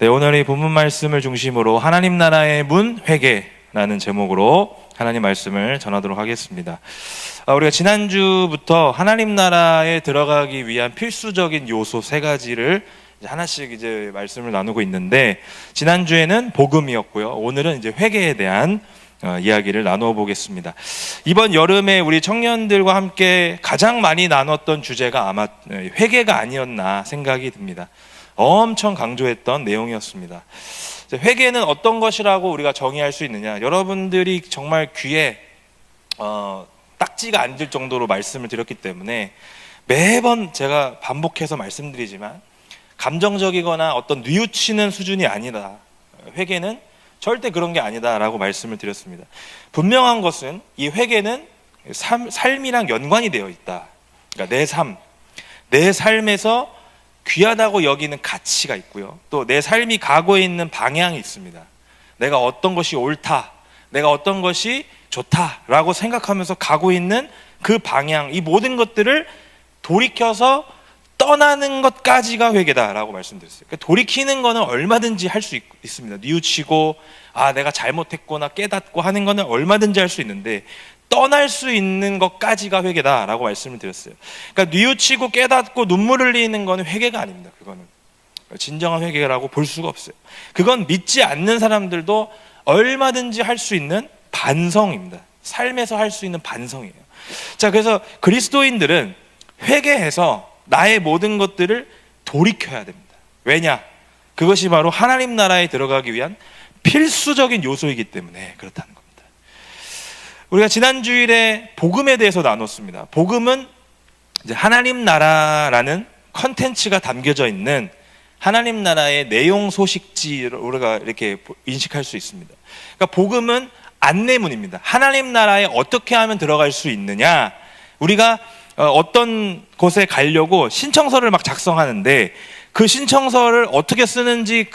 네, 오늘 이 본문 말씀을 중심으로 하나님 나라의 문 회개라는 제목으로 하나님 말씀을 전하도록 하겠습니다. 우리가 지난주부터 하나님 나라에 들어가기 위한 필수적인 요소 세 가지를 하나씩 이제 말씀을 나누고 있는데, 지난주에는 복음이었고요. 오늘은 이제 회개에 대한 이야기를 나누어 보겠습니다. 이번 여름에 우리 청년들과 함께 가장 많이 나눴던 주제가 아마 회개가 아니었나 생각이 듭니다. 엄청 강조했던 내용이었습니다. 회개는 어떤 것이라고 우리가 정의할 수 있느냐? 여러분들이 정말 귀에 딱지가 앉을 정도로 말씀을 드렸기 때문에 매번 제가 반복해서 말씀드리지만, 감정적이거나 어떤 뉘우치는 수준이 아니라 회개는 절대 그런 게 아니다라고 말씀을 드렸습니다. 분명한 것은 이 회개는 삶이랑 연관이 되어 있다. 그러니까 내 삶에서 귀하다고 여기는 가치가 있고요. 또 내 삶이 가고 있는 방향이 있습니다. 내가 어떤 것이 옳다, 내가 어떤 것이 좋다라고 생각하면서 가고 있는 그 방향, 이 모든 것들을 돌이켜서 떠나는 것까지가 회개다라고 말씀드렸어요. 그러니까 돌이키는 거는 얼마든지 할 수 있습니다. 뉘우치고 내가 잘못했구나 깨닫고 하는 거는 얼마든지 할 수 있는데, 떠날 수 있는 것까지가 회개다라고 말씀을 드렸어요. 그러니까 뉘우치고 깨닫고 눈물 흘리는 거는 회개가 아닙니다. 그거는 진정한 회개라고 볼 수가 없어요. 그건 믿지 않는 사람들도 얼마든지 할 수 있는 반성입니다. 삶에서 할 수 있는 반성이에요. 자, 그래서 그리스도인들은 회개해서 나의 모든 것들을 돌이켜야 됩니다. 왜냐? 그것이 바로 하나님 나라에 들어가기 위한 필수적인 요소이기 때문에 그렇다는 겁니다. 우리가 지난 주일에 복음에 대해서 나눴습니다. 복음은 이제 하나님 나라라는 컨텐츠가 담겨져 있는 하나님 나라의 내용 소식지로 우리가 이렇게 인식할 수 있습니다. 그러니까 복음은 안내문입니다. 하나님 나라에 어떻게 하면 들어갈 수 있느냐? 우리가 어떤 곳에 가려고 신청서를 막 작성하는데, 그 신청서를 어떻게 쓰는지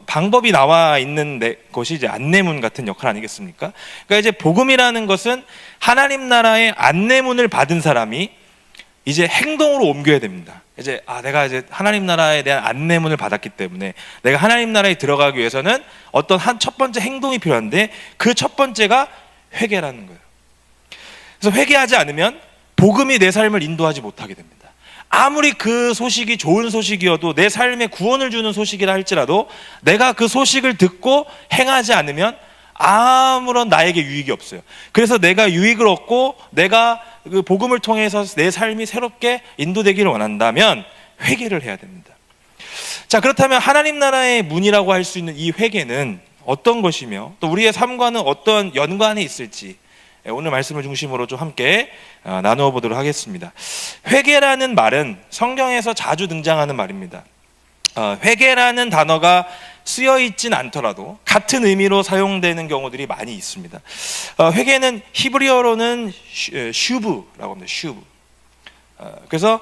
방법이 나와 있는 것이 이제 안내문 같은 역할 아니겠습니까? 그러니까 이제 복음이라는 것은 하나님 나라의 안내문을 받은 사람이 이제 행동으로 옮겨야 됩니다. 이제 내가 이제 하나님 나라에 대한 안내문을 받았기 때문에 내가 하나님 나라에 들어가기 위해서는 어떤 첫 번째 행동이 필요한데, 그 첫 번째가 회개라는 거예요. 그래서 회개하지 않으면 복음이 내 삶을 인도하지 못하게 됩니다. 아무리 그 소식이 좋은 소식이어도, 내 삶에 구원을 주는 소식이라 할지라도 내가 그 소식을 듣고 행하지 않으면 아무런 나에게 유익이 없어요. 그래서 내가 유익을 얻고 내가 그 복음을 통해서 내 삶이 새롭게 인도되기를 원한다면 회개를 해야 됩니다. 자, 그렇다면 하나님 나라의 문이라고 할 수 있는 이 회개는 어떤 것이며, 또 우리의 삶과는 어떤 연관이 있을지 오늘 말씀을 중심으로 좀 함께 나누어 보도록 하겠습니다. 회개라는 말은 성경에서 자주 등장하는 말입니다. 회개라는 단어가 쓰여 있진 않더라도 같은 의미로 사용되는 경우들이 많이 있습니다. 회개는 히브리어로는 슈브라고 합니다. 슈브. 그래서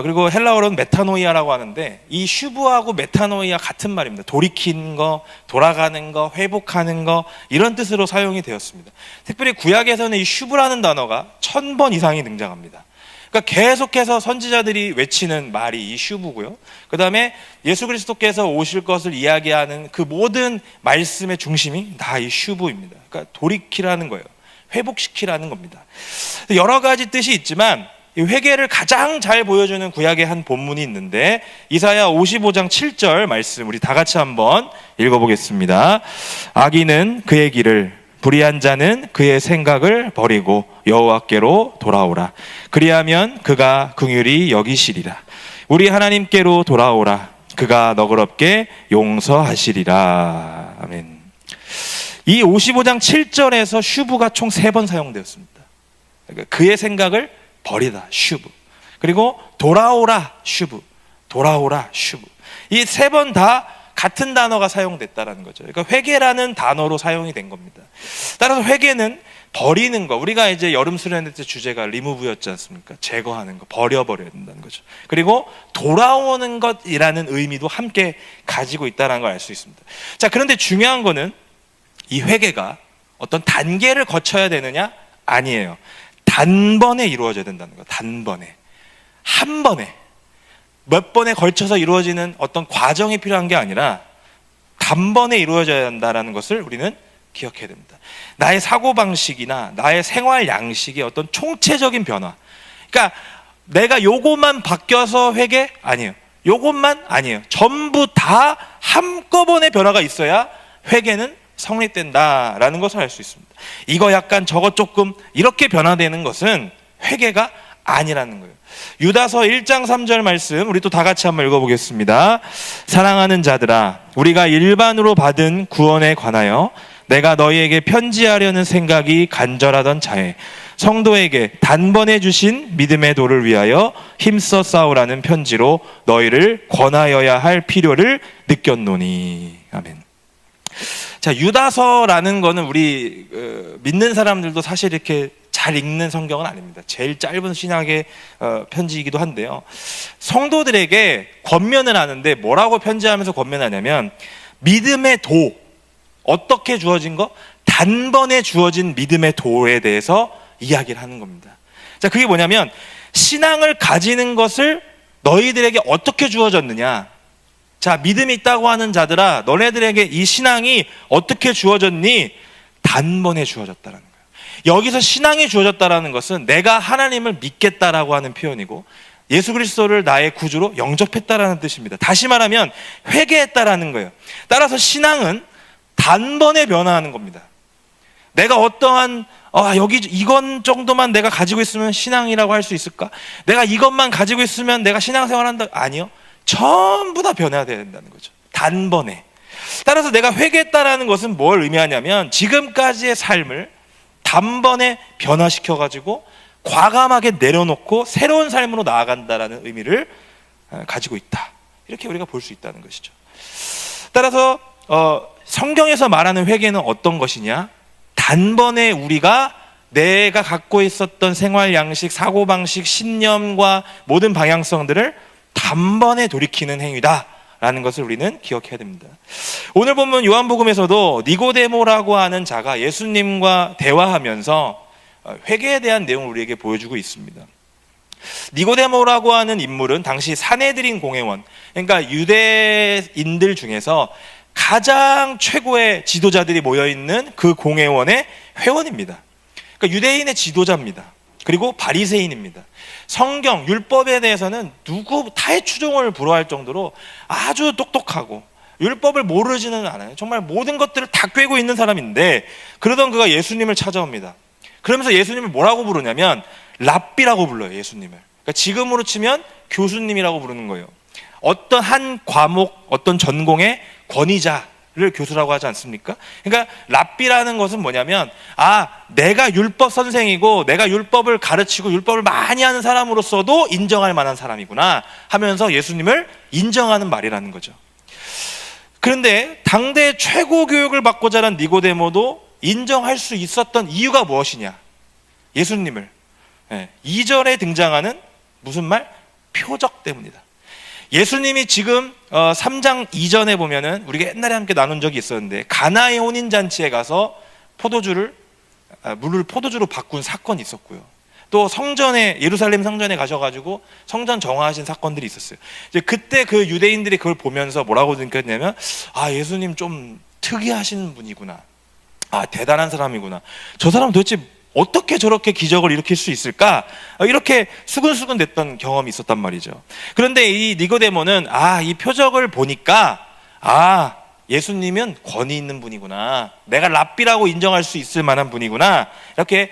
그리고 헬라어로는 메타노이아라고 하는데, 이 슈브하고 메타노이아 같은 말입니다. 돌이키는 거, 돌아가는 거, 회복하는 거, 이런 뜻으로 사용이 되었습니다. 특별히 구약에서는 이 슈브라는 단어가 1000번 이상이 등장합니다. 그러니까 계속해서 선지자들이 외치는 말이 이 슈브고요. 그 다음에 예수 그리스도께서 오실 것을 이야기하는 그 모든 말씀의 중심이 다 이 슈브입니다. 그러니까 돌이키라는 거예요. 회복시키라는 겁니다. 여러 가지 뜻이 있지만 이 회개를 가장 잘 보여주는 구약의 한 본문이 있는데, 이사야 55장 7절 말씀 우리 다 같이 한번 읽어보겠습니다. 악인은 그의 길을, 불의한 자는 그의 생각을 버리고 여호와께로 돌아오라. 그리하면 그가 긍휼히 여기시리라. 우리 하나님께로 돌아오라. 그가 너그럽게 용서하시리라. 아멘. 이 55장 7절에서 슈브가 총 3번 사용되었습니다. 그러니까 그의 생각을 버리다, 슈브. 그리고 돌아오라, 슈브. 돌아오라, 슈브. 이 3번 다 같은 단어가 사용됐다는 거죠. 그러니까 회개라는 단어로 사용이 된 겁니다. 따라서 회개는 버리는 거. 우리가 이제 여름 수련회 때 주제가 리무브였지 않습니까? 제거하는 거, 버려야 된다는 거죠. 그리고 돌아오는 것이라는 의미도 함께 가지고 있다는 걸 알 수 있습니다. 자, 그런데 중요한 거는 이 회개가 어떤 단계를 거쳐야 되느냐? 아니에요. 단번에 이루어져야 된다는 거. 단번에. 한 번에. 몇 번에 걸쳐서 이루어지는 어떤 과정이 필요한 게 아니라 단번에 이루어져야 한다는 것을 우리는 기억해야 됩니다. 나의 사고방식이나 나의 생활 양식의 어떤 총체적인 변화. 그러니까 내가 요것만 바뀌어서 회개? 아니에요. 요것만? 아니에요. 전부 다 한꺼번에 변화가 있어야 회개는 성립된다라는 것을 알 수 있습니다. 이거 약간 저거 조금 이렇게 변화되는 것은 회개가 아니라는 거예요. 유다서 1장 3절 말씀 우리 또 다 같이 한번 읽어보겠습니다. 사랑하는 자들아, 우리가 일반으로 받은 구원에 관하여 내가 너희에게 편지하려는 생각이 간절하던 차에 성도에게 단번에 주신 믿음의 도를 위하여 힘써 싸우라는 편지로 너희를 권하여야 할 필요를 느꼈노니. 아멘. 자, 유다서라는 거는 우리 믿는 사람들도 사실 이렇게 잘 읽는 성경은 아닙니다. 제일 짧은 신약의 편지이기도 한데요. 성도들에게 권면을 하는데 뭐라고 편지하면서 권면하냐면 믿음의 도, 어떻게 주어진 거? 단번에 주어진 믿음의 도에 대해서 이야기를 하는 겁니다. 자, 그게 뭐냐면 신앙을 가지는 것을 너희들에게 어떻게 주어졌느냐. 자, 믿음이 있다고 하는 자들아, 너네들에게 이 신앙이 어떻게 주어졌니? 단번에 주어졌다는 거예요. 여기서 신앙이 주어졌다는 것은 내가 하나님을 믿겠다라고 하는 표현이고 예수 그리스도를 나의 구주로 영접했다라는 뜻입니다. 다시 말하면 회개했다라는 거예요. 따라서 신앙은 단번에 변화하는 겁니다. 내가 어떠한 여기 이건 정도만 내가 가지고 있으면 신앙이라고 할 수 있을까? 내가 이것만 가지고 있으면 내가 신앙생활한다? 아니요. 전부 다 변해야 된다는 거죠. 단번에. 따라서 내가 회개했다라는 것은 뭘 의미하냐면 지금까지의 삶을 단번에 변화시켜가지고 과감하게 내려놓고 새로운 삶으로 나아간다라는 의미를 가지고 있다. 이렇게 우리가 볼 수 있다는 것이죠. 따라서 성경에서 말하는 회개는 어떤 것이냐? 단번에 우리가 내가 갖고 있었던 생활 양식, 사고방식, 신념과 모든 방향성들을 단번에 돌이키는 행위다 라는 것을 우리는 기억해야 됩니다. 오늘 보면 요한복음에서도 니고데모라고 하는 자가 예수님과 대화하면서 회개에 대한 내용을 우리에게 보여주고 있습니다. 니고데모라고 하는 인물은 당시 산헤드린 공회원, 그러니까 유대인들 중에서 가장 최고의 지도자들이 모여있는 그 공회원의 회원입니다. 그러니까 유대인의 지도자입니다. 그리고 바리새인입니다. 성경, 율법에 대해서는 누구 타의 추종을 불허할 정도로 아주 똑똑하고 율법을 모르지는 않아요. 정말 모든 것들을 다 꿰고 있는 사람인데 그러던 그가 예수님을 찾아옵니다. 그러면서 예수님을 뭐라고 부르냐면 랍비라고 불러요. 예수님을. 그러니까 지금으로 치면 교수님이라고 부르는 거예요. 어떤 한 과목, 어떤 전공의 권위자를 교수라고 하지 않습니까? 그러니까 랍비라는 것은 뭐냐면 내가 율법 선생이고 내가 율법을 가르치고 율법을 많이 하는 사람으로서도 인정할 만한 사람이구나 하면서 예수님을 인정하는 말이라는 거죠. 그런데 당대 최고 교육을 받고 자란 니고데모도 인정할 수 있었던 이유가 무엇이냐? 예수님을 2절에 등장하는 무슨 말? 표적 때문이다. 예수님이 지금 3장 이전에 보면은 우리가 옛날에 함께 나눈 적이 있었는데 가나의 혼인잔치에 가서 물을 포도주로 바꾼 사건이 있었고요. 또 성전에, 예루살렘 성전에 가셔가지고 성전 정화하신 사건들이 있었어요. 이제 그때 그 유대인들이 그걸 보면서 뭐라고 느꼈냐면 예수님 좀 특이하신 분이구나. 대단한 사람이구나. 저 사람 도대체 어떻게 저렇게 기적을 일으킬 수 있을까? 이렇게 수근수근 됐던 경험이 있었단 말이죠. 그런데 이 니고데모는 이 표적을 보니까 예수님은 권위 있는 분이구나. 내가 랍비라고 인정할 수 있을 만한 분이구나. 이렇게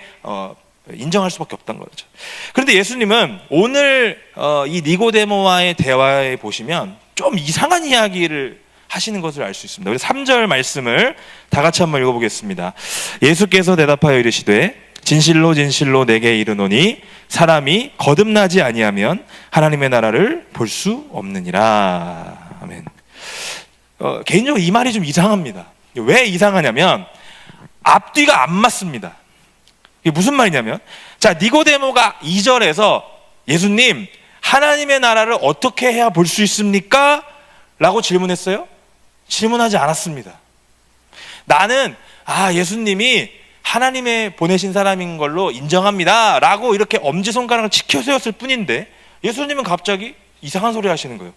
인정할 수밖에 없던 거죠. 그런데 예수님은 오늘 이 니고데모와의 대화에 보시면 좀 이상한 이야기를 하시는 것을 알 수 있습니다. 우리 3절 말씀을 다 같이 한번 읽어보겠습니다. 예수께서 대답하여 이르시되 진실로 진실로 내게 이르노니 사람이 거듭나지 아니하면 하나님의 나라를 볼 수 없느니라. 아멘. 개인적으로 이 말이 좀 이상합니다. 왜 이상하냐면 앞뒤가 안 맞습니다. 이게 무슨 말이냐면 니고데모가 2절에서 예수님 하나님의 나라를 어떻게 해야 볼 수 있습니까? 라고 질문했어요? 질문하지 않았습니다. 나는 예수님이 하나님의 보내신 사람인 걸로 인정합니다 라고 이렇게 엄지손가락을 치켜 세웠을 뿐인데 예수님은 갑자기 이상한 소리 하시는 거예요.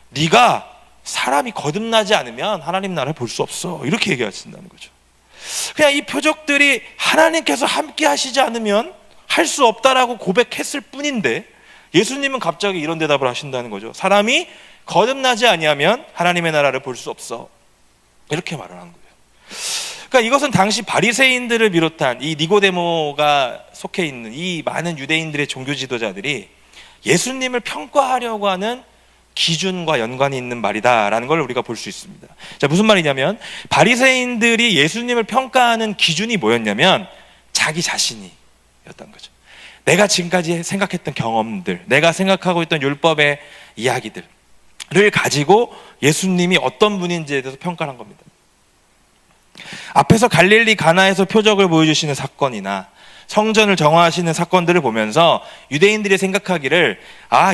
네가 사람이 거듭나지 않으면 하나님 나라를 볼 수 없어. 이렇게 얘기하신다는 거죠. 그냥 이 표적들이 하나님께서 함께 하시지 않으면 할 수 없다라고 고백했을 뿐인데 예수님은 갑자기 이런 대답을 하신다는 거죠. 사람이 거듭나지 아니하면 하나님의 나라를 볼 수 없어. 이렇게 말을 한 거예요. 그러니까 이것은 당시 바리새인들을 비롯한 이 니고데모가 속해 있는 이 많은 유대인들의 종교 지도자들이 예수님을 평가하려고 하는 기준과 연관이 있는 말이다라는 걸 우리가 볼 수 있습니다. 자, 무슨 말이냐면 바리새인들이 예수님을 평가하는 기준이 뭐였냐면 자기 자신이었던 거죠. 내가 지금까지 생각했던 경험들, 내가 생각하고 있던 율법의 이야기들을 가지고 예수님이 어떤 분인지에 대해서 평가를 한 겁니다. 앞에서 갈릴리 가나에서 표적을 보여주시는 사건이나 성전을 정화하시는 사건들을 보면서 유대인들이 생각하기를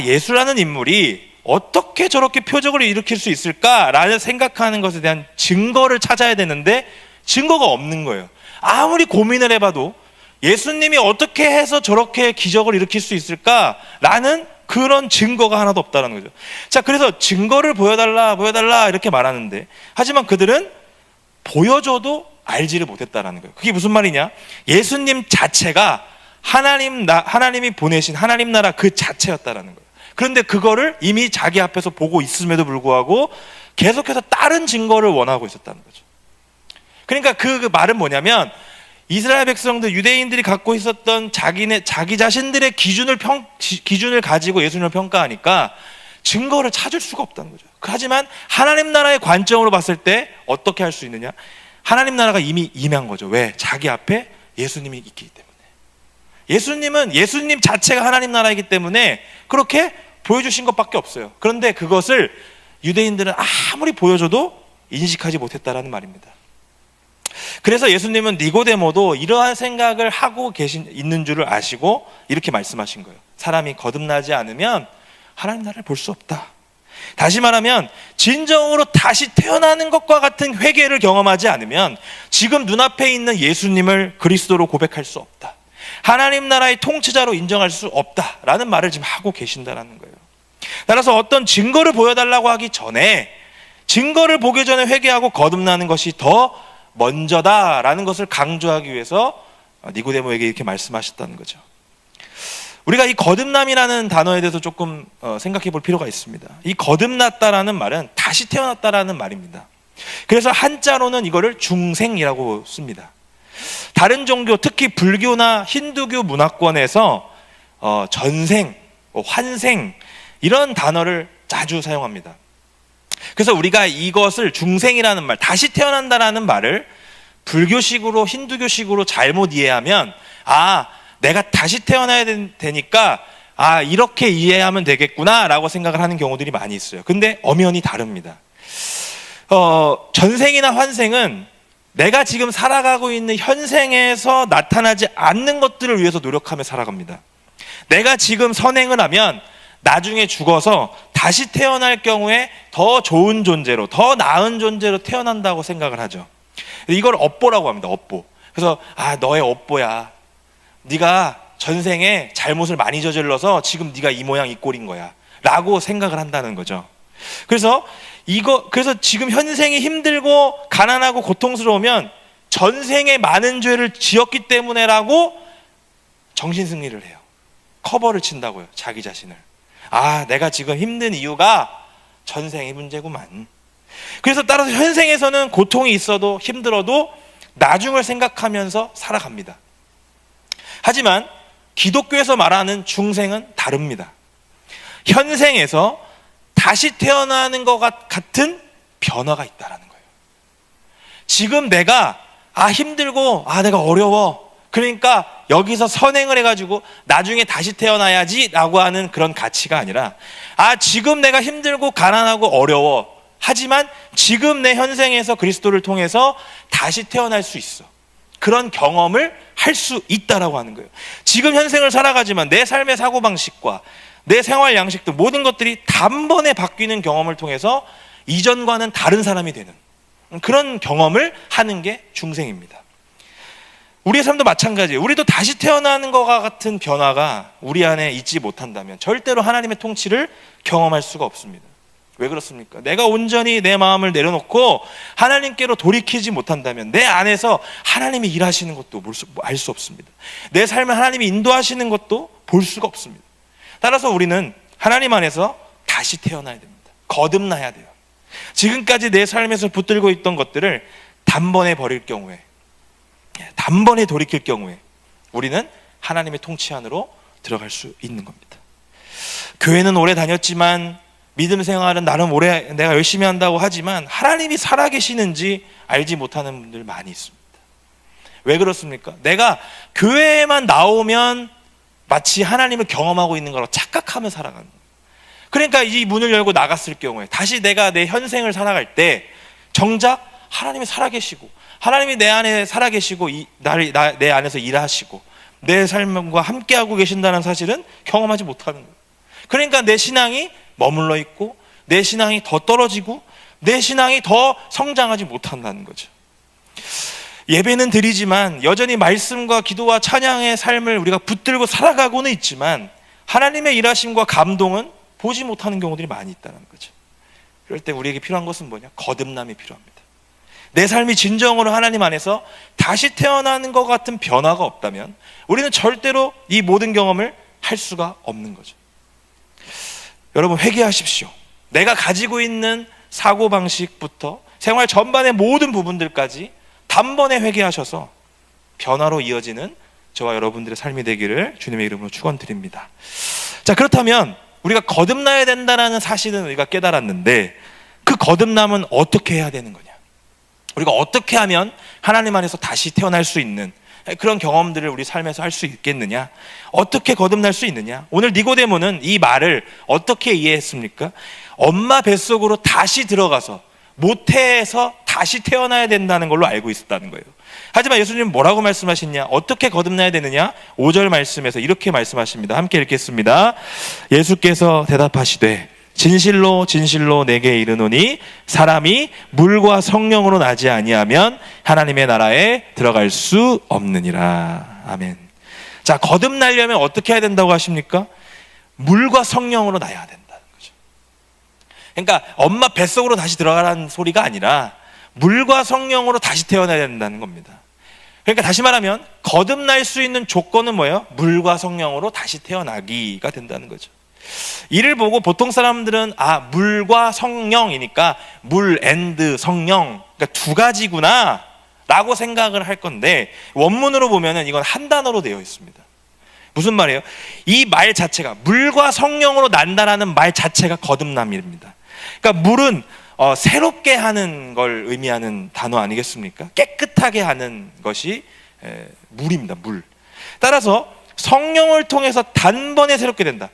예수라는 인물이 어떻게 저렇게 표적을 일으킬 수 있을까라는 생각하는 것에 대한 증거를 찾아야 되는데 증거가 없는 거예요. 아무리 고민을 해봐도 예수님이 어떻게 해서 저렇게 기적을 일으킬 수 있을까라는 그런 증거가 하나도 없다는 거죠. 자, 그래서 증거를 보여달라 이렇게 말하는데 하지만 그들은 보여줘도 알지를 못했다라는 거예요. 그게 무슨 말이냐? 예수님 자체가 하나님이 보내신 하나님 나라 그 자체였다라는 거예요. 그런데 그거를 이미 자기 앞에서 보고 있음에도 불구하고 계속해서 다른 증거를 원하고 있었다는 거죠. 그러니까 그 말은 뭐냐면 이스라엘 백성들, 유대인들이 갖고 있었던 자기 자신들의 기준을 가지고 예수님을 평가하니까 증거를 찾을 수가 없다는 거죠. 하지만 하나님 나라의 관점으로 봤을 때 어떻게 할 수 있느냐? 하나님 나라가 이미 임한 거죠. 왜? 자기 앞에 예수님이 있기 때문에. 예수님은 예수님 자체가 하나님 나라이기 때문에 그렇게 보여주신 것밖에 없어요. 그런데 그것을 유대인들은 아무리 보여줘도 인식하지 못했다라는 말입니다. 그래서 예수님은 니고데모도 이러한 생각을 하고 있는 줄을 아시고 이렇게 말씀하신 거예요. 사람이 거듭나지 않으면 하나님 나라를 볼 수 없다. 다시 말하면 진정으로 다시 태어나는 것과 같은 회개를 경험하지 않으면 지금 눈앞에 있는 예수님을 그리스도로 고백할 수 없다. 하나님 나라의 통치자로 인정할 수 없다라는 말을 지금 하고 계신다는 거예요. 따라서 어떤 증거를 보여달라고 하기 전에 증거를 보기 전에 회개하고 거듭나는 것이 더 먼저다라는 것을 강조하기 위해서 니고데모에게 이렇게 말씀하셨다는 거죠. 우리가 이 거듭남이라는 단어에 대해서 조금 생각해 볼 필요가 있습니다. 이 거듭났다라는 말은 다시 태어났다라는 말입니다. 그래서 한자로는 이거를 중생이라고 씁니다. 다른 종교, 특히 불교나 힌두교 문화권에서 전생, 환생 이런 단어를 자주 사용합니다. 그래서 우리가 이것을 중생이라는 말, 다시 태어난다라는 말을 불교식으로 힌두교식으로 잘못 이해하면 내가 다시 태어나야 되니까 이렇게 이해하면 되겠구나 라고 생각을 하는 경우들이 많이 있어요. 근데 엄연히 다릅니다. 전생이나 환생은 내가 지금 살아가고 있는 현생에서 나타나지 않는 것들을 위해서 노력하며 살아갑니다. 내가 지금 선행을 하면 나중에 죽어서 다시 태어날 경우에 더 좋은 존재로, 더 나은 존재로 태어난다고 생각을 하죠. 이걸 업보라고 합니다. 업보. 그래서 너의 업보야. 네가 전생에 잘못을 많이 저질러서 지금 네가 이 모양 이 꼴인 거야 라고 생각을 한다는 거죠. 그래서 지금 현생이 힘들고 가난하고 고통스러우면 전생에 많은 죄를 지었기 때문에라고 정신승리를 해요. 커버를 친다고요. 자기 자신을. 내가 지금 힘든 이유가 전생의 문제구만. 그래서 따라서 현생에서는 고통이 있어도 힘들어도 나중을 생각하면서 살아갑니다. 하지만 기독교에서 말하는 중생은 다릅니다. 현생에서 다시 태어나는 것 같은 변화가 있다는 거예요. 지금 내가 힘들고 내가 어려워. 그러니까 여기서 선행을 해가지고 나중에 다시 태어나야지 라고 하는 그런 가치가 아니라 지금 내가 힘들고 가난하고 어려워. 하지만 지금 내 현생에서 그리스도를 통해서 다시 태어날 수 있어. 그런 경험을 할 수 있다라고 하는 거예요. 지금 현생을 살아가지만 내 삶의 사고방식과 내 생활 양식도 모든 것들이 단번에 바뀌는 경험을 통해서 이전과는 다른 사람이 되는 그런 경험을 하는 게 중생입니다. 우리의 삶도 마찬가지예요. 우리도 다시 태어나는 것과 같은 변화가 우리 안에 있지 못한다면 절대로 하나님의 통치를 경험할 수가 없습니다. 왜 그렇습니까? 내가 온전히 내 마음을 내려놓고 하나님께로 돌이키지 못한다면 내 안에서 하나님이 일하시는 것도 알 수 없습니다. 내 삶을 하나님이 인도하시는 것도 볼 수가 없습니다. 따라서 우리는 하나님 안에서 다시 태어나야 됩니다. 거듭나야 돼요. 지금까지 내 삶에서 붙들고 있던 것들을 단번에 버릴 경우에, 단번에 돌이킬 경우에 우리는 하나님의 통치 안으로 들어갈 수 있는 겁니다. 교회는 오래 다녔지만 믿음 생활은 나름 오래 내가 열심히 한다고 하지만 하나님이 살아계시는지 알지 못하는 분들 많이 있습니다. 왜 그렇습니까? 내가 교회에만 나오면 마치 하나님을 경험하고 있는 거라고 착각하며 살아가는 거예요. 그러니까 이 문을 열고 나갔을 경우에 다시 내가 내 현생을 살아갈 때 정작 하나님이 살아계시고 하나님이 내 안에 살아계시고 내 안에서 일하시고 내 삶과 함께하고 계신다는 사실은 경험하지 못하는 거예요. 그러니까 내 신앙이 머물러 있고 내 신앙이 더 떨어지고 내 신앙이 더 성장하지 못한다는 거죠. 예배는 드리지만 여전히 말씀과 기도와 찬양의 삶을 우리가 붙들고 살아가고는 있지만 하나님의 일하심과 감동은 보지 못하는 경우들이 많이 있다는 거죠. 그럴 때 우리에게 필요한 것은 뭐냐? 거듭남이 필요합니다. 내 삶이 진정으로 하나님 안에서 다시 태어나는 것 같은 변화가 없다면 우리는 절대로 이 모든 경험을 할 수가 없는 거죠. 여러분, 회개하십시오. 내가 가지고 있는 사고방식부터 생활 전반의 모든 부분들까지 단번에 회개하셔서 변화로 이어지는 저와 여러분들의 삶이 되기를 주님의 이름으로 축원드립니다. 자, 그렇다면 우리가 거듭나야 된다는 사실은 우리가 깨달았는데 그 거듭남은 어떻게 해야 되는 거냐? 우리가 어떻게 하면 하나님 안에서 다시 태어날 수 있는 그런 경험들을 우리 삶에서 할 수 있겠느냐? 어떻게 거듭날 수 있느냐? 오늘 니고데모는 이 말을 어떻게 이해했습니까? 엄마 뱃속으로 다시 들어가서 모태에서 다시 태어나야 된다는 걸로 알고 있었다는 거예요. 하지만 예수님은 뭐라고 말씀하셨냐? 어떻게 거듭나야 되느냐? 5절 말씀에서 이렇게 말씀하십니다. 함께 읽겠습니다. 예수께서 대답하시되 진실로 진실로 내게 이르노니 사람이 물과 성령으로 나지 아니하면 하나님의 나라에 들어갈 수 없느니라. 아멘. 자, 거듭나려면 어떻게 해야 된다고 하십니까? 물과 성령으로 나야 된다는 거죠. 그러니까 엄마 뱃속으로 다시 들어가라는 소리가 아니라 물과 성령으로 다시 태어나야 된다는 겁니다. 그러니까 다시 말하면 거듭날 수 있는 조건은 뭐예요? 물과 성령으로 다시 태어나기가 된다는 거죠. 이를 보고 보통 사람들은 물과 성령이니까 물 앤드 성령, 그러니까 두 가지구나 라고 생각을 할 건데 원문으로 보면은 이건 한 단어로 되어 있습니다. 무슨 말이에요? 이 말 자체가 물과 성령으로 난다라는 말 자체가 거듭남입니다. 그러니까 물은 새롭게 하는 걸 의미하는 단어 아니겠습니까? 깨끗하게 하는 것이 물입니다. 물. 따라서 성령을 통해서 단번에 새롭게 된다.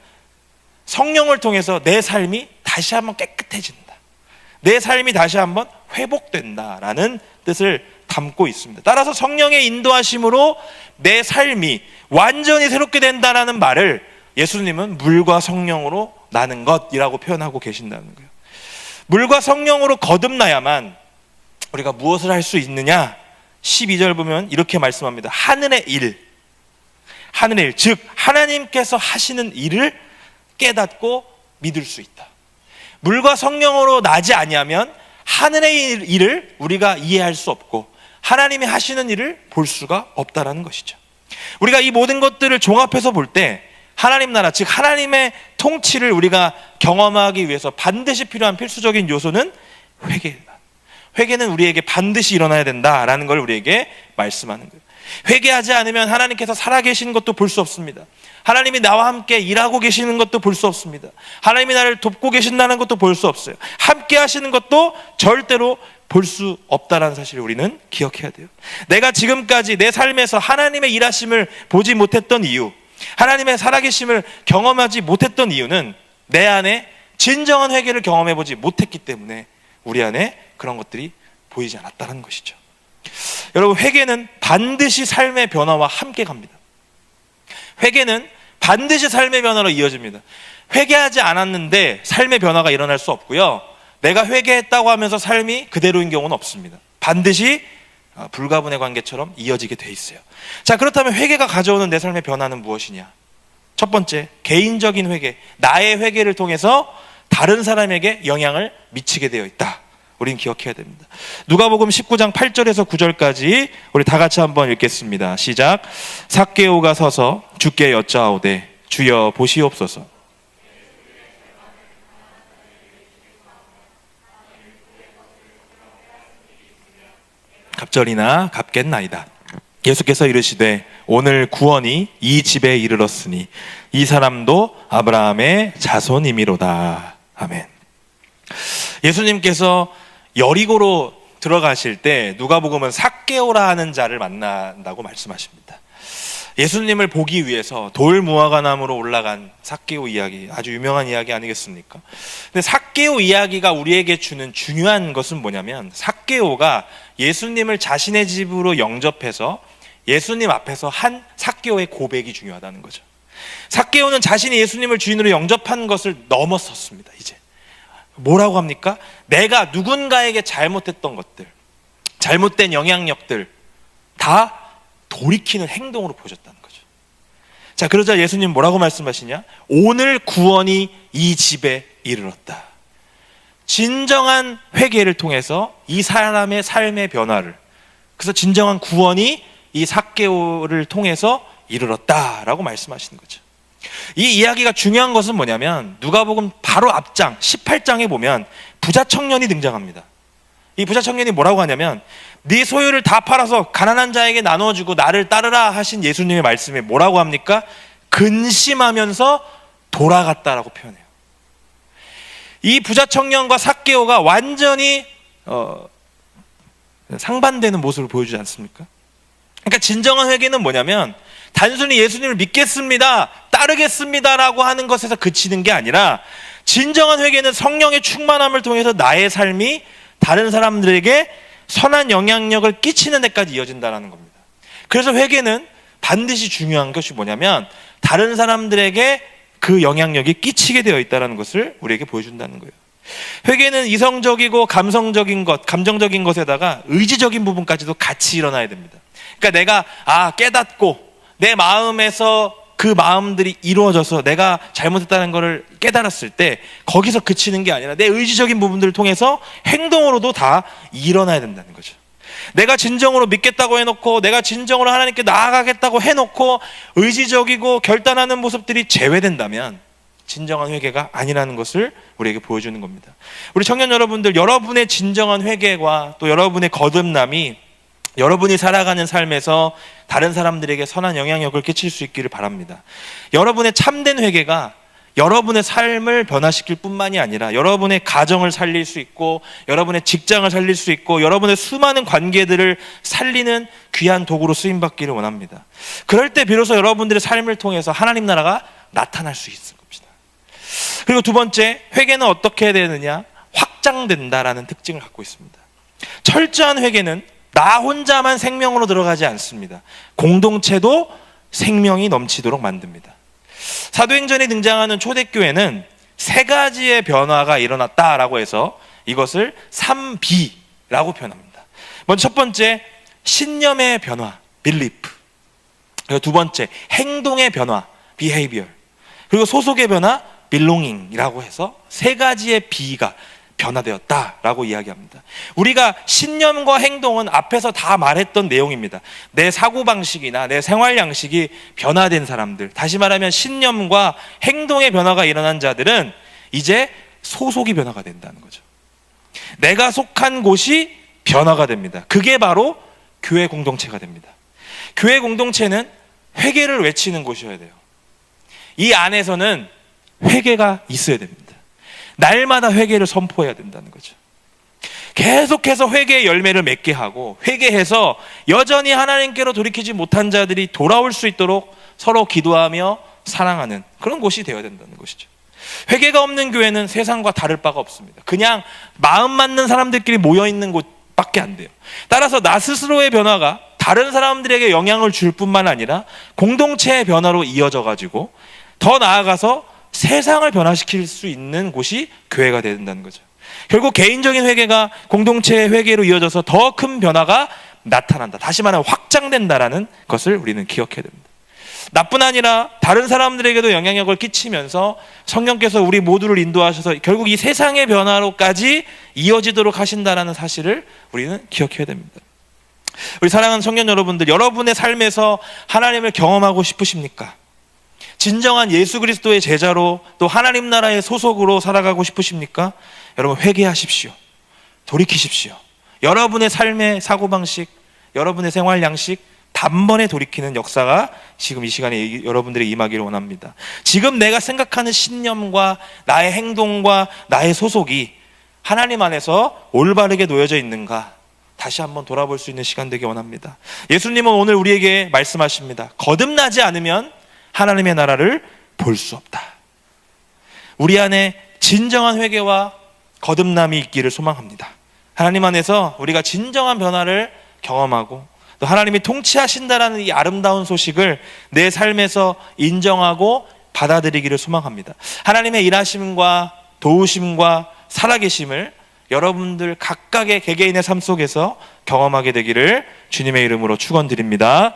성령을 통해서 내 삶이 다시 한번 깨끗해진다. 내 삶이 다시 한번 회복된다라는 뜻을 담고 있습니다. 따라서 성령의 인도하심으로 내 삶이 완전히 새롭게 된다라는 말을 예수님은 물과 성령으로 나는 것이라고 표현하고 계신다는 거예요. 물과 성령으로 거듭나야만 우리가 무엇을 할 수 있느냐? 12절 보면 이렇게 말씀합니다. 하늘의 일, 즉 하나님께서 하시는 일을 깨닫고 믿을 수 있다. 물과 성령으로 나지 아니하면 하늘의 일을 우리가 이해할 수 없고 하나님이 하시는 일을 볼 수가 없다라는 것이죠. 우리가 이 모든 것들을 종합해서 볼 때 하나님 나라, 즉 하나님의 통치를 우리가 경험하기 위해서 반드시 필요한 필수적인 요소는 회개다. 회개는 우리에게 반드시 일어나야 된다라는 걸 우리에게 말씀하는 거예요. 회개하지 않으면 하나님께서 살아계시는 것도 볼 수 없습니다. 하나님이 나와 함께 일하고 계시는 것도 볼 수 없습니다. 하나님이 나를 돕고 계신다는 것도 볼 수 없어요. 함께 하시는 것도 절대로 볼 수 없다는 사실을 우리는 기억해야 돼요. 내가 지금까지 내 삶에서 하나님의 일하심을 보지 못했던 이유, 하나님의 살아계심을 경험하지 못했던 이유는 내 안에 진정한 회개를 경험해보지 못했기 때문에 우리 안에 그런 것들이 보이지 않았다는 것이죠. 여러분, 회개는 반드시 삶의 변화와 함께 갑니다. 회개는 반드시 삶의 변화로 이어집니다. 회개하지 않았는데 삶의 변화가 일어날 수 없고요. 내가 회개했다고 하면서 삶이 그대로인 경우는 없습니다. 반드시 불가분의 관계처럼 이어지게 돼 있어요. 자, 그렇다면 회개가 가져오는 내 삶의 변화는 무엇이냐? 첫 번째, 개인적인 회개, 나의 회개를 통해서 다른 사람에게 영향을 미치게 되어 있다. 우린 기억해야 됩니다. 누가복음 19장 8절에서 9절까지 우리 다 같이 한번 읽겠습니다. 시작. 삭개오가 서서 주께 여짜오되 주여 보시옵소서. 갑절이나 갚겠나이다. 예수께서 이르시되 오늘 구원이 이 집에 이르렀으니 이 사람도 아브라함의 자손이미로다. 아멘. 예수님께서 여리고로 들어가실 때 누가복음은 삭개오라 하는 자를 만난다고 말씀하십니다. 예수님을 보기 위해서 돌 무화과나무로 올라간 삭개오 이야기, 아주 유명한 이야기 아니겠습니까? 근데 삭개오 이야기가 우리에게 주는 중요한 것은 뭐냐면, 삭개오가 예수님을 자신의 집으로 영접해서 예수님 앞에서 한 삭개오의 고백이 중요하다는 거죠. 삭개오는 자신이 예수님을 주인으로 영접한 것을 넘어섰습니다. 이제 뭐라고 합니까? 내가 누군가에게 잘못했던 것들, 잘못된 영향력들 다 돌이키는 행동으로 보여줬다는 거죠. 자, 그러자 예수님 뭐라고 말씀하시냐? 오늘 구원이 이 집에 이르렀다. 진정한 회개를 통해서 이 사람의 삶의 변화를, 그래서 진정한 구원이 이 삭개오를 통해서 이르렀다라고 말씀하시는 거죠. 이 이야기가 중요한 것은 뭐냐면, 누가복음 바로 앞장 18장에 보면 부자 청년이 등장합니다. 이 부자 청년이 뭐라고 하냐면, 네 소유를 다 팔아서 가난한 자에게 나눠주고 나를 따르라 하신 예수님의 말씀에 뭐라고 합니까? 근심하면서 돌아갔다라고 표현해요. 이 부자 청년과 삭개오가 완전히 상반되는 모습을 보여주지 않습니까? 그러니까 진정한 회개는 뭐냐면, 단순히 예수님을 믿겠습니다, 따르겠습니다라고 하는 것에서 그치는 게 아니라, 진정한 회개는 성령의 충만함을 통해서 나의 삶이 다른 사람들에게 선한 영향력을 끼치는 데까지 이어진다는 겁니다. 그래서 회개는 반드시 중요한 것이 뭐냐면, 다른 사람들에게 그 영향력이 끼치게 되어 있다는 것을 우리에게 보여준다는 거예요. 회개는 이성적이고 감성적인 것, 감정적인 것에다가 의지적인 부분까지도 같이 일어나야 됩니다. 그러니까 내가 깨닫고 내 마음에서 그 마음들이 이루어져서 내가 잘못했다는 것을 깨달았을 때 거기서 그치는 게 아니라 내 의지적인 부분들을 통해서 행동으로도 다 일어나야 된다는 거죠. 내가 진정으로 믿겠다고 해놓고, 내가 진정으로 하나님께 나아가겠다고 해놓고 의지적이고 결단하는 모습들이 제외된다면 진정한 회개가 아니라는 것을 우리에게 보여주는 겁니다. 우리 청년 여러분들, 여러분의 진정한 회개와 또 여러분의 거듭남이 여러분이 살아가는 삶에서 다른 사람들에게 선한 영향력을 끼칠 수 있기를 바랍니다. 여러분의 참된 회개가 여러분의 삶을 변화시킬 뿐만이 아니라 여러분의 가정을 살릴 수 있고, 여러분의 직장을 살릴 수 있고, 여러분의 수많은 관계들을 살리는 귀한 도구로 쓰임받기를 원합니다. 그럴 때 비로소 여러분들의 삶을 통해서 하나님 나라가 나타날 수 있을 겁니다. 그리고 두 번째, 회개는 어떻게 해야 되느냐? 확장된다라는 특징을 갖고 있습니다. 철저한 회개는 나 혼자만 생명으로 들어가지 않습니다. 공동체도 생명이 넘치도록 만듭니다. 사도행전에 등장하는 초대교회는 세 가지의 변화가 일어났다라고 해서 이것을 3B라고 표현합니다. 먼저 첫 번째, 신념의 변화, belief. 그리고 두 번째, 행동의 변화, behavior. 그리고 소속의 변화, belonging이라고 해서 세 가지의 B가 변화되었다라고 이야기합니다. 우리가 신념과 행동은 앞에서 다 말했던 내용입니다. 내 사고방식이나 내 생활 양식이 변화된 사람들, 다시 말하면 신념과 행동의 변화가 일어난 자들은 이제 소속이 변화가 된다는 거죠. 내가 속한 곳이 변화가 됩니다. 그게 바로 교회 공동체가 됩니다. 교회 공동체는 회개를 외치는 곳이어야 돼요. 이 안에서는 회개가 있어야 됩니다. 날마다 회개를 선포해야 된다는 거죠. 계속해서 회개의 열매를 맺게 하고, 회개해서 여전히 하나님께로 돌이키지 못한 자들이 돌아올 수 있도록 서로 기도하며 사랑하는 그런 곳이 되어야 된다는 것이죠. 회개가 없는 교회는 세상과 다를 바가 없습니다. 그냥 마음 맞는 사람들끼리 모여있는 곳밖에 안 돼요. 따라서 나 스스로의 변화가 다른 사람들에게 영향을 줄 뿐만 아니라 공동체의 변화로 이어져 가지고 더 나아가서 세상을 변화시킬 수 있는 곳이 교회가 된다는 거죠. 결국 개인적인 회개가 공동체의 회개로 이어져서 더 큰 변화가 나타난다. 다시 말하면 확장된다라는 것을 우리는 기억해야 됩니다. 나뿐 아니라 다른 사람들에게도 영향력을 끼치면서 성령께서 우리 모두를 인도하셔서 결국 이 세상의 변화로까지 이어지도록 하신다는 사실을 우리는 기억해야 됩니다. 우리 사랑하는 청년 여러분들, 여러분의 삶에서 하나님을 경험하고 싶으십니까? 진정한 예수 그리스도의 제자로 또 하나님 나라의 소속으로 살아가고 싶으십니까? 여러분 회개하십시오. 돌이키십시오. 여러분의 삶의 사고방식, 여러분의 생활 양식 단번에 돌이키는 역사가 지금 이 시간에 여러분들의 임하기를 원합니다. 지금 내가 생각하는 신념과 나의 행동과 나의 소속이 하나님 안에서 올바르게 놓여져 있는가 다시 한번 돌아볼 수 있는 시간 되기 원합니다. 예수님은 오늘 우리에게 말씀하십니다. 거듭나지 않으면 하나님의 나라를 볼 수 없다. 우리 안에 진정한 회개와 거듭남이 있기를 소망합니다. 하나님 안에서 우리가 진정한 변화를 경험하고 또 하나님이 통치하신다라는 이 아름다운 소식을 내 삶에서 인정하고 받아들이기를 소망합니다. 하나님의 일하심과 도우심과 살아계심을 여러분들 각각의 개개인의 삶 속에서 경험하게 되기를 주님의 이름으로 축원드립니다.